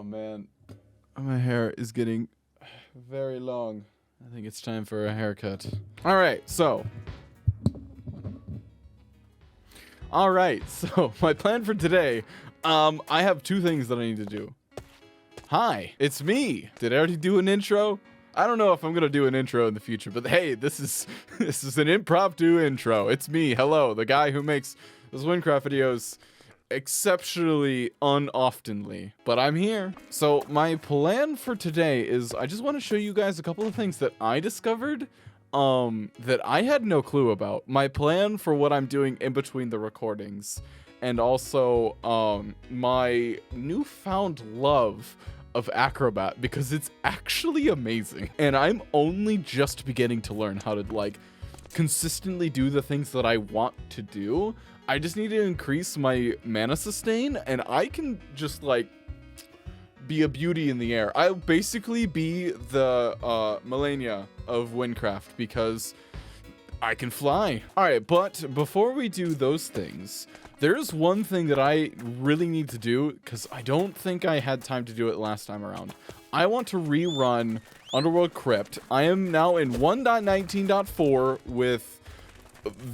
man, my hair is getting very long. I think it's time for a haircut. All right, so my plan for today, I have two things that I need to do. Hi, it's me. Did I already do an intro? I don't know if I'm gonna do an intro in the future, but hey, this is an impromptu intro. It's me. Hello, the guy who makes those Wynncraft videos exceptionally unoftenly, but I'm here. So my plan for today is I just want to show you guys a couple of things that I discovered that I had no clue about. My plan for what I'm doing in between the recordings, and also my newfound love of Acrobat, because it's actually amazing. And I'm only just beginning to learn how to like consistently do the things that I want to do. I just need to increase my mana sustain, and I can just like be a beauty in the air. I'll basically be the Melania of Wynncraft because I can fly. All right, but before we do those things, there's one thing that I really need to do because I don't think I had time to do it last time around. I want to rerun Underworld Crypt. I am now in 1.19.4 with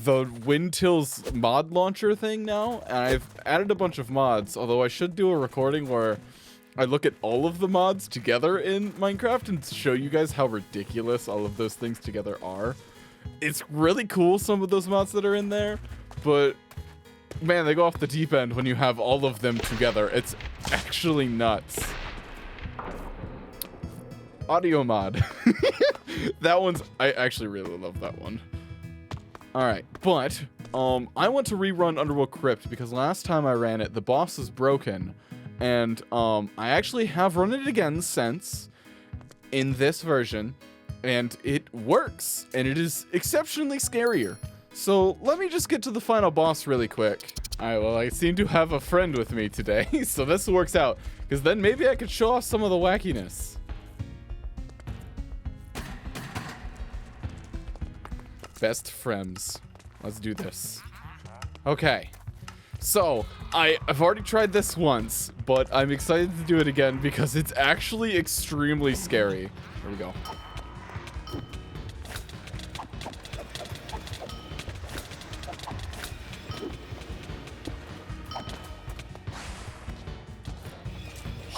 the Windtill's mod launcher thing now, and I've added a bunch of mods, although I should do a recording where I look at all of the mods together in Minecraft and show you guys how ridiculous all of those things together are. It's really cool, some of those mods that are in there, but man, they go off the deep end when you have all of them together. It's actually nuts. Audio mod. That one's, I actually really love that one. All right, but I want to rerun Underworld Crypt because last time I ran it, the boss is broken, and I actually have run it again since in this version, and it works, and it is exceptionally scarier. So let me just get to the final boss really quick. All right, well, I seem to have a friend with me today, so this works out, because then maybe I could show off some of the wackiness. Best friends. Let's do this. Okay. So, I've already tried this once, but I'm excited to do it again because it's actually extremely scary. Here we go.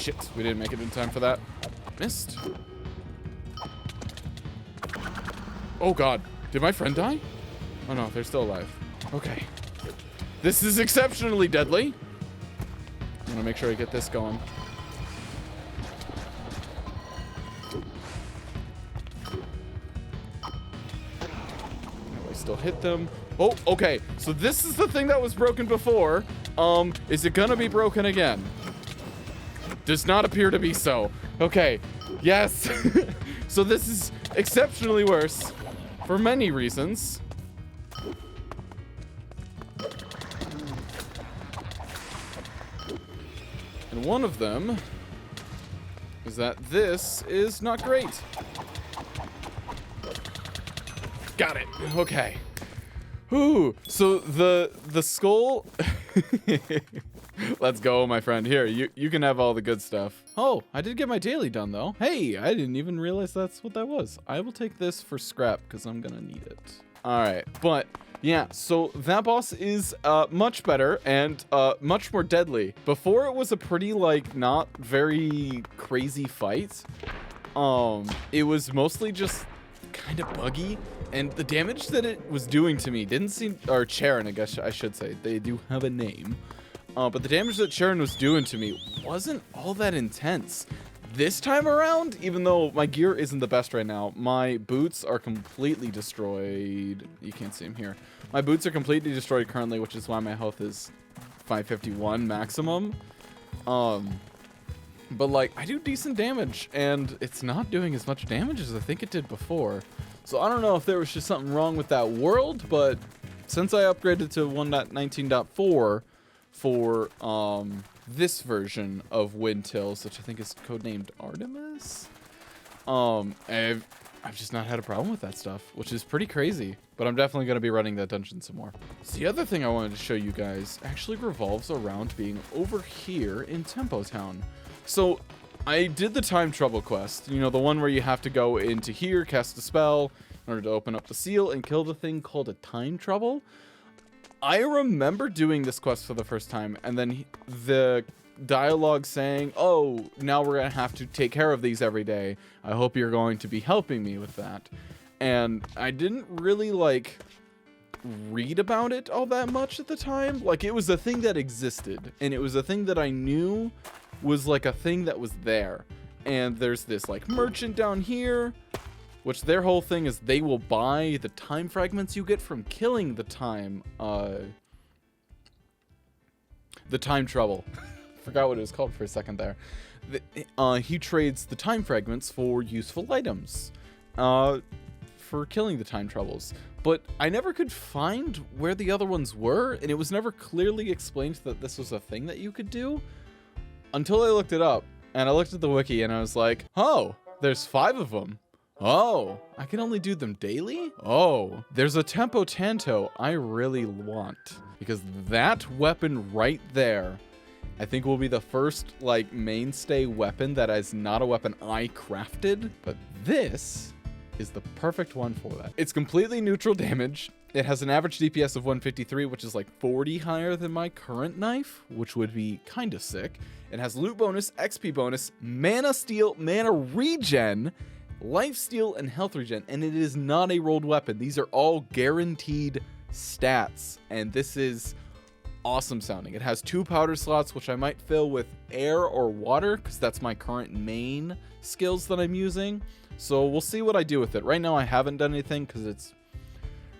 Shit, we didn't make it in time for that. Missed. Oh god. Did my friend die? Oh no, they're still alive. Okay. This is exceptionally deadly. I'm gonna make sure I get this going. I still hit them. Oh, okay. So this is the thing that was broken before. Is it gonna be broken again? Does not appear to be so. Okay. Yes. So this is exceptionally worse for many reasons. And one of them is that this is not great. Got it. Okay. Ooh. So the skull. Let's go, my friend. Here, you can have all the good stuff. Oh, I did get my daily done, though. Hey, I didn't even realize that's what that was. I will take this for scrap, because I'm gonna need it. All right, but yeah, so that boss is much better and much more deadly. Before, it was a pretty, like, not very crazy fight. It was mostly just kind of buggy, and the damage that it was doing to me didn't seem, or Charon, I guess I should say. They do have a name. But the damage that Charon was doing to me wasn't all that intense. This time around, even though my gear isn't the best right now, my boots are completely destroyed. You can't see them here. My boots are completely destroyed currently, which is why my health is 551 maximum. But like, I do decent damage, and it's not doing as much damage as I think it did before. So I don't know if there was just something wrong with that world, but since I upgraded to 1.19.4, for this version of Windtill's, which I think is codenamed Artemis. I've just not had a problem with that stuff, which is pretty crazy. But I'm definitely going to be running that dungeon some more. So the other thing I wanted to show you guys actually revolves around being over here in Tempo Town. So I did the time trouble quest. You know, the one where you have to go into here, cast a spell in order to open up the seal and kill the thing called a time trouble. I remember doing this quest for the first time, and then the dialogue saying, oh, now we're gonna have to take care of these every day. I hope you're going to be helping me with that. And I didn't really like read about it all that much at the time. Like, it was a thing that existed, and it was a thing that I knew was like a thing that was there. And there's this like merchant down here, which their whole thing is they will buy the time fragments you get from killing the time trouble. Forgot what it was called for a second there. He trades the time fragments for useful items for killing the time troubles. But I never could find where the other ones were, and it was never clearly explained that this was a thing that you could do until I looked it up. And I looked at the wiki and I was like, oh, there's 5 of them. Oh, I can only do them daily? Oh, there's a Tempo Tanto I really want, because that weapon right there, I think will be the first like mainstay weapon that is not a weapon I crafted, but this is the perfect one for that. It's completely neutral damage. It has an average DPS of 153, which is like 40 higher than my current knife, which would be kind of sick. It has loot bonus, XP bonus, mana steal, mana regen, life steal, and health regen, and it is not a rolled weapon. These are all guaranteed stats, and this is awesome sounding. It has 2 powder slots, which I might fill with air or water, because that's my current main skills that I'm using. So we'll see what I do with it. Right now I haven't done anything because it's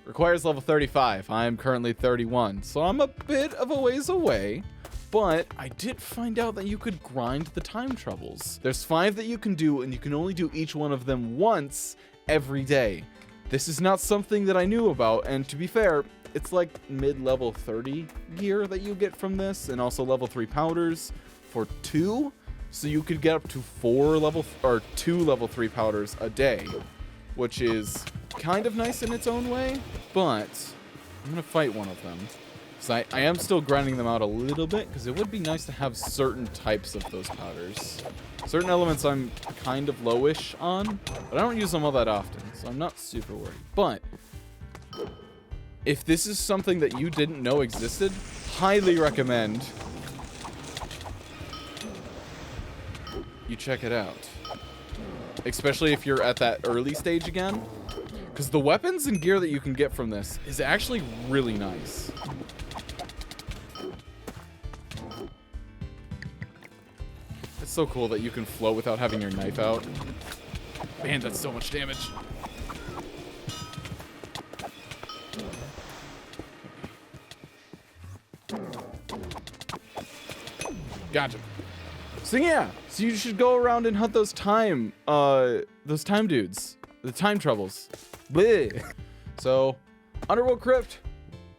requires level 35. I am currently 31, so I'm a bit of a ways away. But I did find out that you could grind the time troubles. There's 5 that you can do, and you can only do each one of them once every day. This is not something that I knew about, and to be fair, it's like mid-level 30 gear that you get from this, and also level 3 powders for 2. So you could get up to 2 level 3 powders a day, which is kind of nice in its own way, but I'm gonna fight one of them. So I am still grinding them out a little bit, because it would be nice to have certain types of those powders. Certain elements I'm kind of lowish on, but I don't use them all that often, so I'm not super worried. But if this is something that you didn't know existed, highly recommend you check it out. Especially if you're at that early stage again, because the weapons and gear that you can get from this is actually really nice. It's so cool that you can float without having your knife out. Man, that's so much damage. Gotcha. So yeah, so you should go around and hunt those time dudes, the time troubles. Bleh. So, Underworld Crypt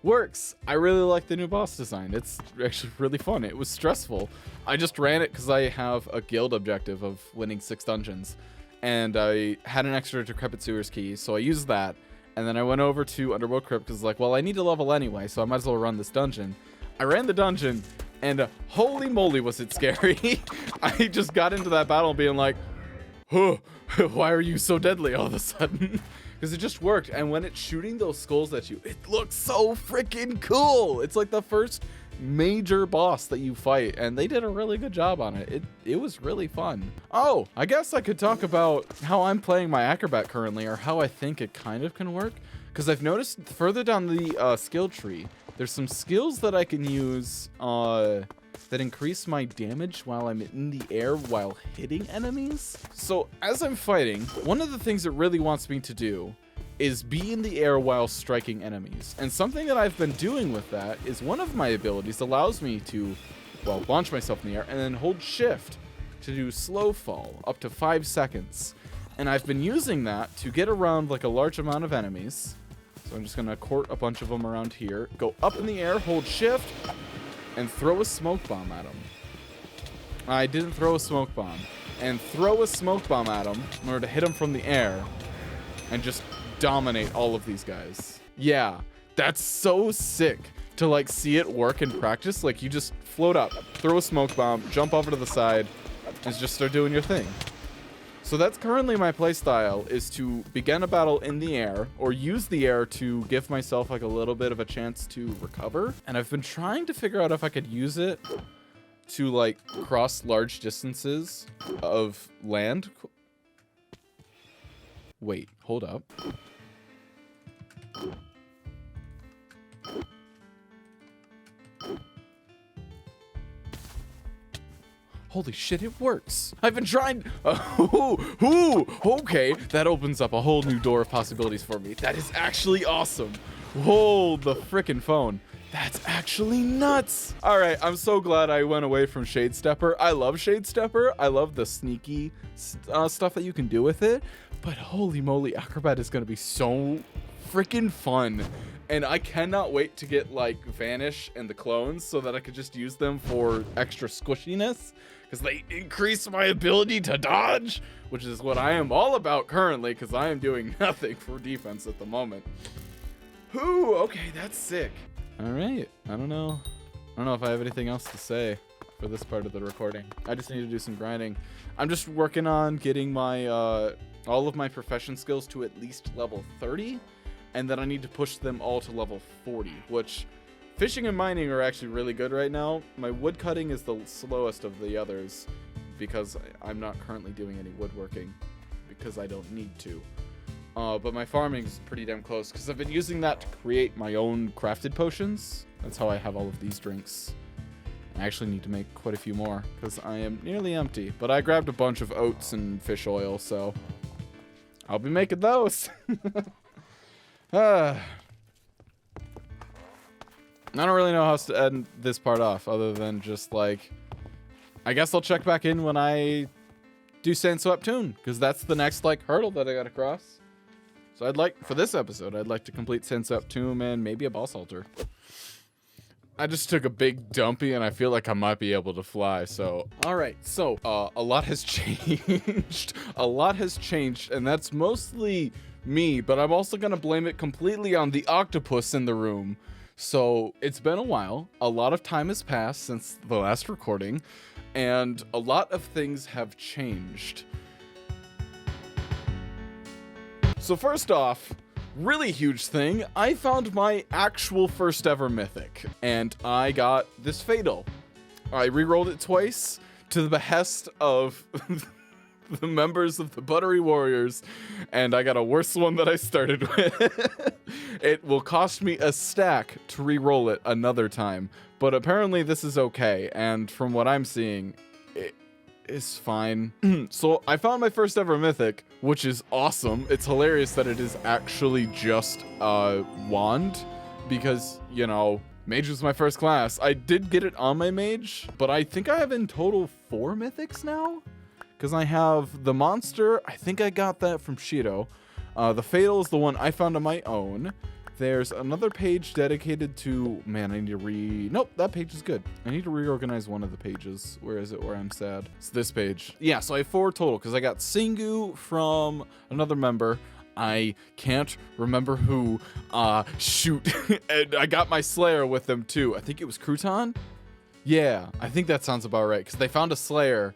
works. I really like the new boss design. It's actually really fun. It was stressful. I just ran it because I have a guild objective of winning 6 dungeons, and I had an extra Decrepit Sewers key, so I used that. And then I went over to Underworld Crypt because like, well, I need to level anyway, so I might as well run this dungeon. I ran the dungeon. And holy moly, was it scary. I just got into that battle being like, oh, why are you so deadly all of a sudden? Because it just worked. And when it's shooting those skulls at you, it looks so freaking cool. It's like the first major boss that you fight, and they did a really good job on it. It was really fun. Oh, I guess I could talk about how I'm playing my Acrobat currently, or how I think it kind of can work. Because I've noticed further down the skill tree, there's some skills that I can use that increase my damage while I'm in the air while hitting enemies. So as I'm fighting, one of the things it really wants me to do is be in the air while striking enemies. And something that I've been doing with that is one of my abilities allows me to, well, launch myself in the air and then hold shift to do slow fall up to 5 seconds. And I've been using that to get around like a large amount of enemies. So I'm just gonna court a bunch of them around here, go up in the air, hold shift, and throw a smoke bomb at them. I didn't throw a smoke bomb. And throw a smoke bomb at them in order to hit them from the air and just dominate all of these guys. Yeah, that's so sick to like see it work in practice. Like you just float up, throw a smoke bomb, jump over to the side, is just start doing your thing. So that's currently my playstyle, is to begin a battle in the air or use the air to give myself like a little bit of a chance to recover. And I've been trying to figure out if I could use it to like cross large distances of land. Wait, hold up. Holy shit, it works. I've been trying. Okay, that opens up a whole new door of possibilities for me. That is actually awesome. Hold the frickin' phone. That's actually nuts. All right, I'm so glad I went away from Shade Stepper. I love Shade Stepper. I love the sneaky stuff that you can do with it. But holy moly, Acrobat is gonna be so freaking fun. And I cannot wait to get like Vanish and the clones so that I could just use them for extra squishiness, because they increase my ability to dodge, which is what I am all about currently, because I am doing nothing for defense at the moment. Whew, okay, that's sick. All right, I don't know if I have anything else to say for this part of the recording. I just need to do some grinding. I'm just working on getting my all of my profession skills to at least level 30. And then I need to push them all to level 40, which fishing and mining are actually really good right now. My wood cutting is the slowest of the others because I'm not currently doing any woodworking because I don't need to. But my farming is pretty damn close because I've been using that to create my own crafted potions. That's how I have all of these drinks. I actually need to make quite a few more because I am nearly empty. But I grabbed a bunch of oats and fish oil, so I'll be making those. I don't really know how to end this part off other than just like, I guess I'll check back in when I do Sandswept Tomb, because that's the next like hurdle that I gotta cross. So I'd like, for this episode, I'd like to complete Sandswept Tomb and maybe a boss altar. I just took a big dumpy and I feel like I might be able to fly, so. All right, so a lot has changed. A lot has changed, and that's mostly me, but I'm also gonna blame it completely on the octopus in the room. So it's been a while. A lot of time has passed since the last recording, and a lot of things have changed. So first off, really huge thing, I found my actual first ever mythic, and I got this Fatal. I re-rolled it twice to the behest of the members of the Buttery Warriors, and I got a worse one that I started with. It will cost me a stack to re-roll it another time, but apparently this is okay, and from what I'm seeing, it is fine. So I found my first ever mythic, which is awesome. It's hilarious that it is actually just a wand, because, you know, mage was my first class. I did get it on my mage, but I think I have in total 4 mythics now. Because I have the monster, I think I got that from Shido. The Fatal is the one I found on my own. There's another page dedicated to, man, I need to nope, that page is good. I need to reorganize one of the pages. Where is it where I'm sad? It's this page. Yeah, so I have 4 total, because I got Singu from another member. I can't remember who. Shoot. And I got my Slayer with them too. I think it was Crouton? Yeah, I think that sounds about right, because they found a Slayer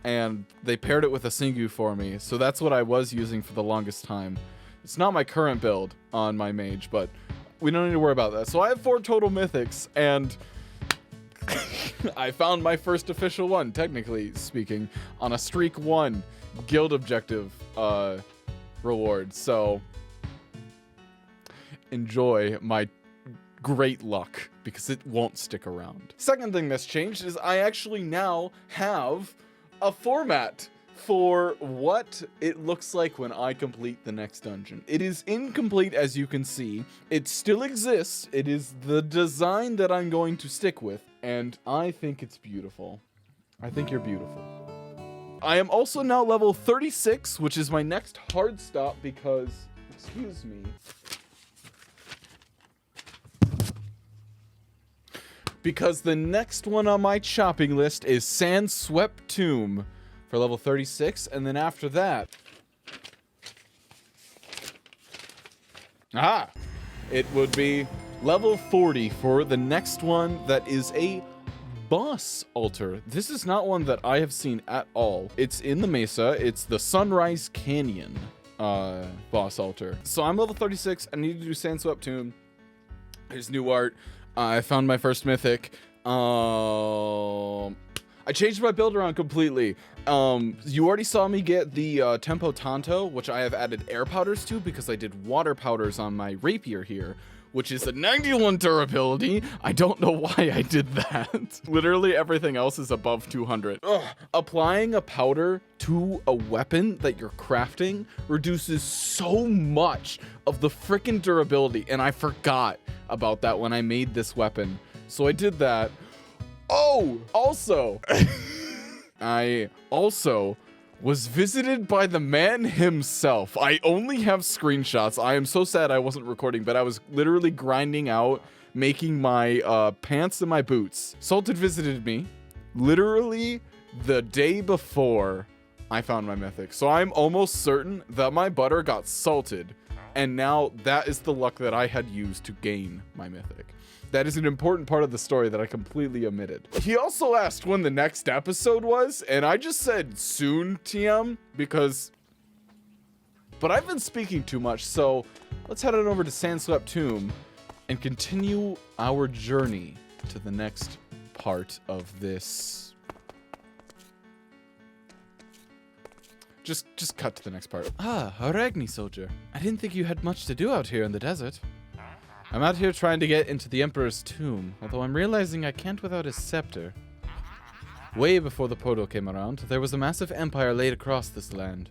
and they paired it with a Singu for me. So that's what I was using for the longest time. It's not my current build on my mage, but we don't need to worry about that. So I have 4 total mythics, and I found my first official one, technically speaking, on a streak 1 guild objective reward. So enjoy my great luck, because it won't stick around. Second thing that's changed is I actually now have a format for what it looks like when I complete the next dungeon. It is incomplete, as you can see. It still exists. It is the design that I'm going to stick with, and I think it's beautiful. I think you're beautiful. I am also now level 36, which is my next hard stop because, excuse me, because the next one on my chopping list is Sandswept Tomb for level 36, and then after that, it would be level 40 for the next one that is a boss altar. This is not one that I have seen at all. It's in the Mesa. It's the Sunrise Canyon boss altar. So I'm level 36. I need to do Sandswept Tomb. There's new art. I found my first mythic. I changed my build around completely. You already saw me get the Tempo Tanto, which I have added air powders to because I did water powders on my rapier here, which is a 91 durability. I don't know why I did that. Literally everything else is above 200. Ugh. Applying a powder to a weapon that you're crafting reduces so much of the freaking durability, and I forgot about that when I made this weapon. So I did that. Oh, also, I also was visited by the man himself. I only have screenshots. I am so sad I wasn't recording, but I was literally grinding out, making my pants and my boots. Salted visited me literally the day before I found my mythic. So I'm almost certain that my butter got salted, and now that is the luck that I had used to gain my mythic. That is an important part of the story that I completely omitted. He also asked when the next episode was, and I just said soon, TM, but I've been speaking too much, so let's head on over to Sandswept Tomb and continue our journey to the next part of this. Just cut to the next part. Ah, Arachne soldier. I didn't think you had much to do out here in the desert. I'm out here trying to get into the Emperor's tomb, although I'm realizing I can't without his scepter. Way before the portal came around, there was a massive empire laid across this land.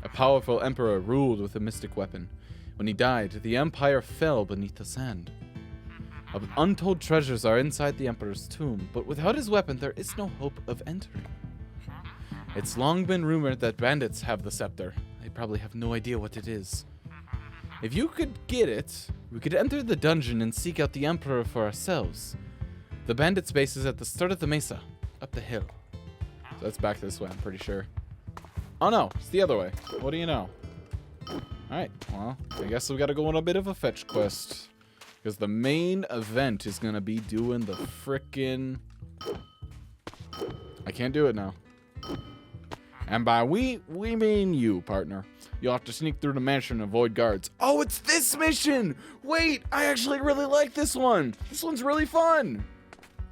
A powerful emperor ruled with a mystic weapon. When he died, the empire fell beneath the sand. Untold treasures are inside the Emperor's tomb, but without his weapon, there is no hope of entering. It's long been rumored that bandits have the scepter. They probably have no idea what it is. If you could get it, we could enter the dungeon and seek out the Emperor for ourselves. The bandit's base is at the start of the mesa, up the hill. So that's back this way, I'm pretty sure. Oh no, it's the other way. What do you know? Alright, well, I guess we gotta go on a bit of a fetch quest. Because the main event is gonna be doing the frickin'... I can't do it now. And by we mean you, partner. You'll have to sneak through the mansion and avoid guards. Oh, it's this mission! Wait, I actually really like this one. This one's really fun.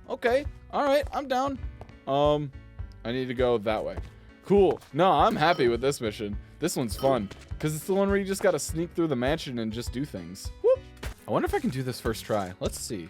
Okay, alright, I'm down. I need to go that way. Cool. No, I'm happy with this mission. This one's fun. Because it's the one where you just gotta sneak through the mansion and just do things. Whoop. I wonder if I can do this first try. Let's see.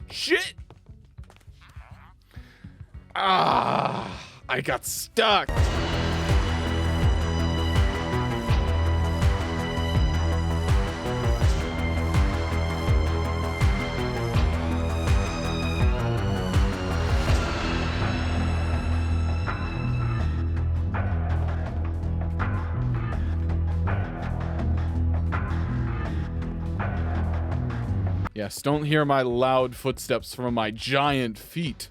Shit! Ah, I got stuck. Yes, don't hear my loud footsteps from my giant feet.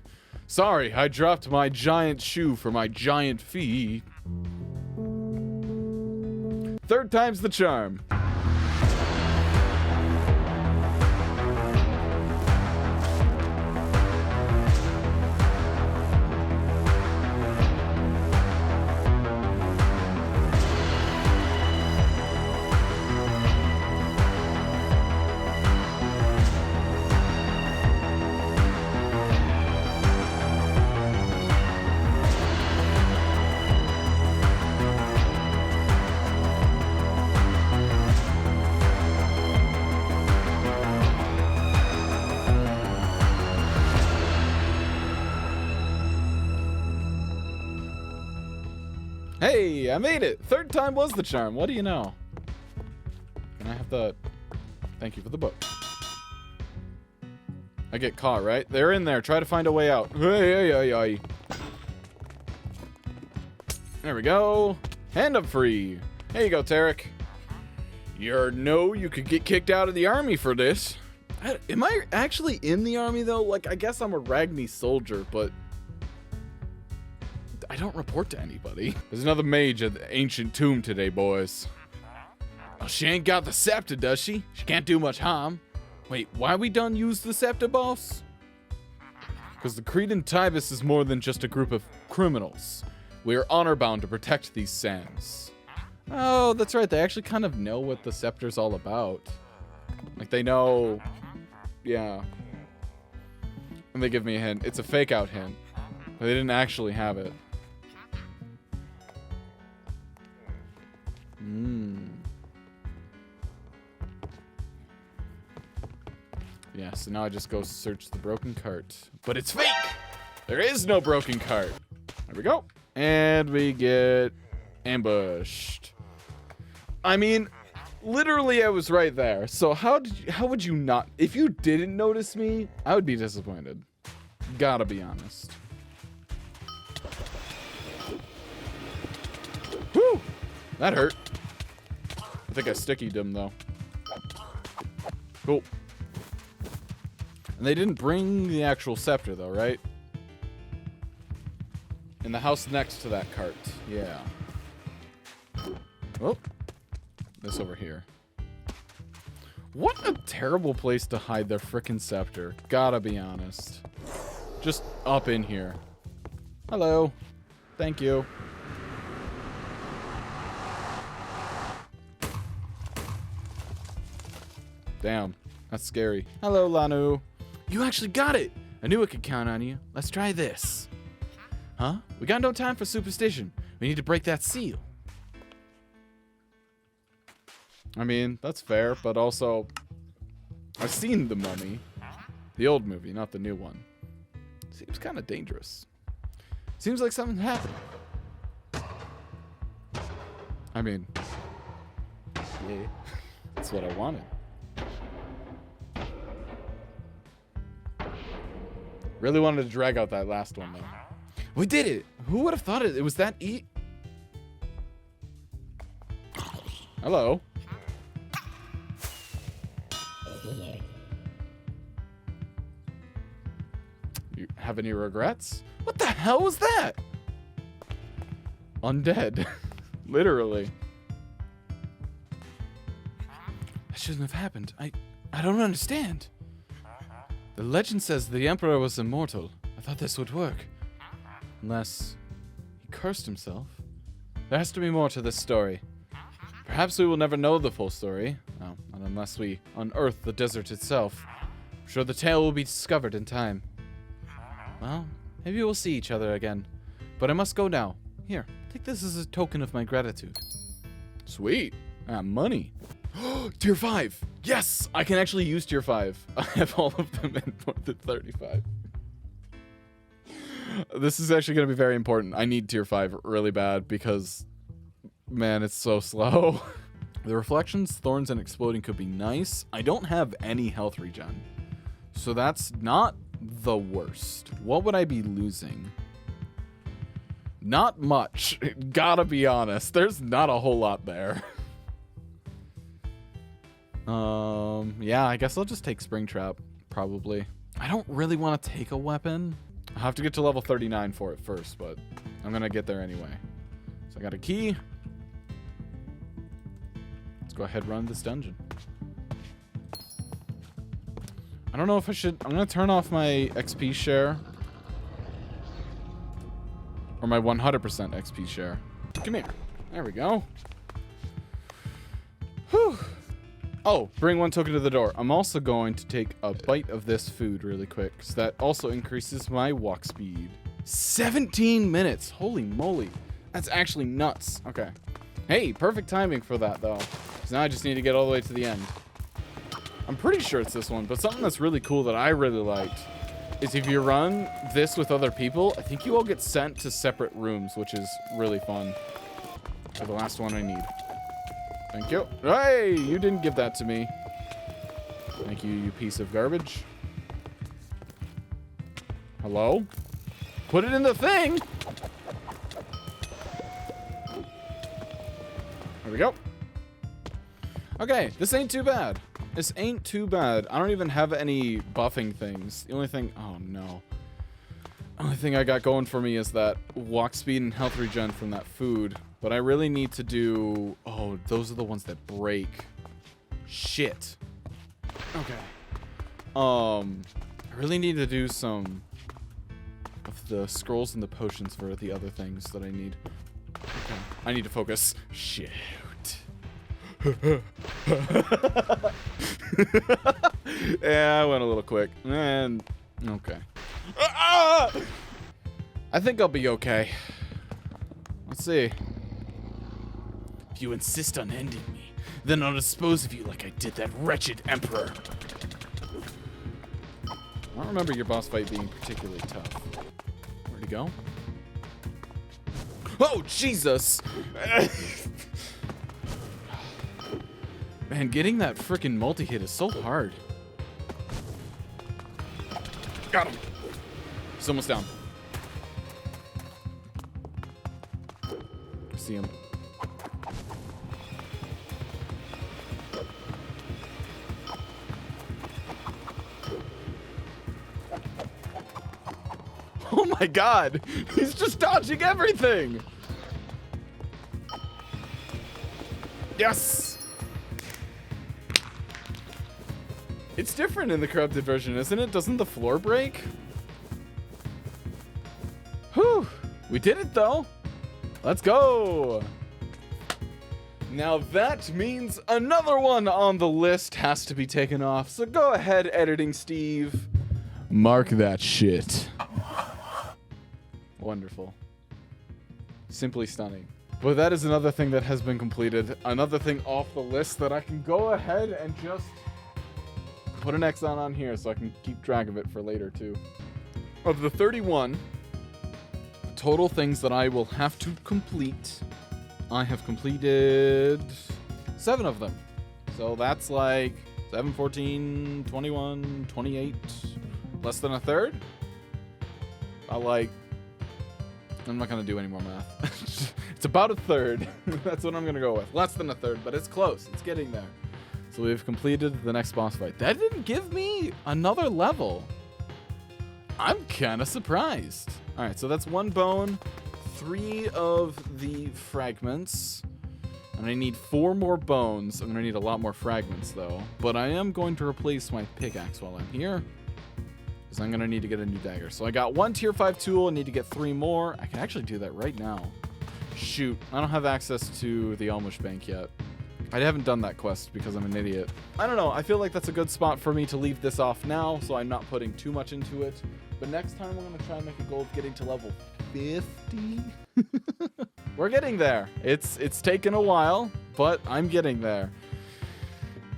Sorry, I dropped my giant shoe for my giant feet. Third time's the charm. Hey, I made it! Third time was the charm. What do you know? Can I have the... Thank you for the book. I get caught, right? They're in there. Try to find a way out. Hey. There we go. Hand up free. Here you go, Tarek. You could get kicked out of the army for this. Am I actually in the army, though? Like, I guess I'm a Ragni soldier, but I don't report to anybody. There's another mage at the ancient tomb today, boys. Oh, she ain't got the scepter, does she? She can't do much harm. Wait, why we done use the scepter, boss? Because the Cretan Tibus is more than just a group of criminals. We are honor-bound to protect these sands. Oh, that's right. They actually kind of know what the scepter's all about. Like, they know... Yeah. And they give me a hint. It's a fake-out hint. But they didn't actually have it. Yeah, so now I just go search the broken cart. But it's fake! There is no broken cart. There we go. And we get ambushed. I mean, literally I was right there. So how would you not? If you didn't notice me, I would be disappointed. Gotta be honest. Whew! That hurt. I think I stickied him though. Cool. And they didn't bring the actual scepter though, right? In the house next to that cart. Yeah. Oh. This over here. What a terrible place to hide their frickin' scepter. Gotta be honest. Just up in here. Hello. Thank you. Damn. That's scary. Hello, Lanu. You actually got it! I knew I could count on you. Let's try this. Huh? We got no time for superstition. We need to break that seal. I mean, that's fair, but also... I've seen The Mummy. The old movie, not the new one. Seems kind of dangerous. Seems like something happened. I mean... Yeah. That's what I wanted. Really wanted to drag out that last one, though. We did it! Who would have thought it was that Hello. You have any regrets? What the hell was that? Undead. Literally. That shouldn't have happened. I don't understand. The legend says the Emperor was immortal. I thought this would work. Unless he cursed himself. There has to be more to this story. Perhaps we will never know the full story. Well, not unless we unearth the desert itself. I'm sure the tale will be discovered in time. Well, maybe we'll see each other again. But I must go now. Here, take this as a token of my gratitude. Sweet. Money. Tier 5. Yes! I can actually use tier 5. I have all of them in more than 35. This is actually going to be very important. I need tier 5 really bad because, man, it's so slow. The reflections, thorns, and exploding could be nice. I don't have any health regen. So that's not the worst. What would I be losing? Not much. Gotta be honest. There's not a whole lot there. Yeah, I guess I'll just take Springtrap, probably. I don't really want to take a weapon. I'll have to get to level 39 for it first, but I'm gonna get there anyway. So I got a key. Let's go ahead and run this dungeon. I don't know if I should... I'm gonna turn off my XP share. Or my 100% XP share. Come here. There we go. Whew. Oh, bring one token to the door. I'm also going to take a bite of this food really quick, so that also increases my walk speed. 17 minutes. Holy moly. That's actually nuts. Okay. Hey, perfect timing for that, though. Because now I just need to get all the way to the end. I'm pretty sure it's this one, but something that's really cool that I really liked is if you run this with other people, I think you all get sent to separate rooms, which is really fun. For the last one I need. Thank you. Hey, you didn't give that to me. Thank you, you piece of garbage. Hello? Put it in the thing! There we go. Okay, this ain't too bad. This ain't too bad. I don't even have any buffing things. The only thing... Oh, no. Only thing I got going for me is that walk speed and health regen from that food. But I really need to do... Oh, those are the ones that break. Shit. Okay. I really need to do some of the scrolls and the potions for the other things that I need. Okay. I need to focus. Shit. Yeah, I went a little quick. And okay. I think I'll be okay. Let's see. If you insist on ending me, then I'll dispose of you like I did that wretched emperor. I don't remember your boss fight being particularly tough. Where'd he go? Oh, Jesus! Man, getting that freaking multi-hit is so hard. Got him. He's almost down. I see him. Oh my god! He's just dodging everything! Yes! It's different in the corrupted version, isn't it? Doesn't the floor break? Whew! We did it, though! Let's go! Now that means another one on the list has to be taken off. So go ahead, Editing Steve. Mark that shit. Wonderful. Simply stunning. But that is another thing that has been completed. Another thing off the list that I can go ahead and just put an X on here so I can keep track of it for later too. Of the 31 total things that I will have to complete, I have completed 7 of them. So that's like 7, 14, 21, 28, less than a third. I'm not going to do any more math. It's about a third. That's what I'm going to go with. Less than a third, but it's close. It's getting there. So we've completed the next boss fight. That didn't give me another level. I'm kind of surprised. All right, so that's 1 bone, 3 of the fragments, and I need 4 more bones. I'm going to need a lot more fragments, though. But I am going to replace my pickaxe while I'm here, because I'm going to need to get a new dagger. So I got 1 tier 5 tool. I need to get 3 more. I can actually do that right now. Shoot, I don't have access to the Almush Bank yet. I haven't done that quest because I'm an idiot. I don't know. I feel like that's a good spot for me to leave this off now, so I'm not putting too much into it. But next time, I'm going to try and make a goal of getting to level 50. We're getting there. It's taken a while, but I'm getting there.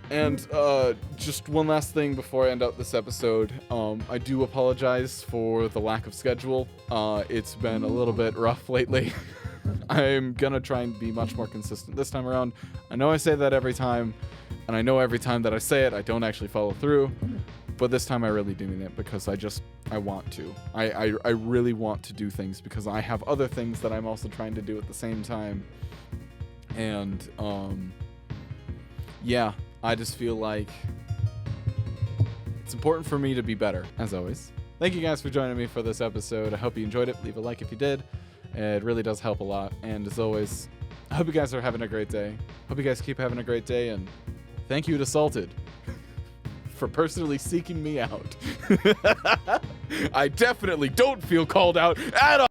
And just one last thing before I end out this episode. I do apologize for the lack of schedule. It's been a little bit rough lately. I'm gonna try and be much more consistent this time around. I know I say that every time, and I know every time that I say it, I don't actually follow through. But this time I really do mean it because I want to. I really want to do things because I have other things that I'm also trying to do at the same time. And, yeah, I just feel like it's important for me to be better, as always. Thank you guys for joining me for this episode. I hope you enjoyed it. Leave a like if you did. It really does help a lot. And as always, I hope you guys are having a great day. Hope you guys keep having a great day. And thank you to Salted for personally seeking me out. I definitely don't feel called out at all.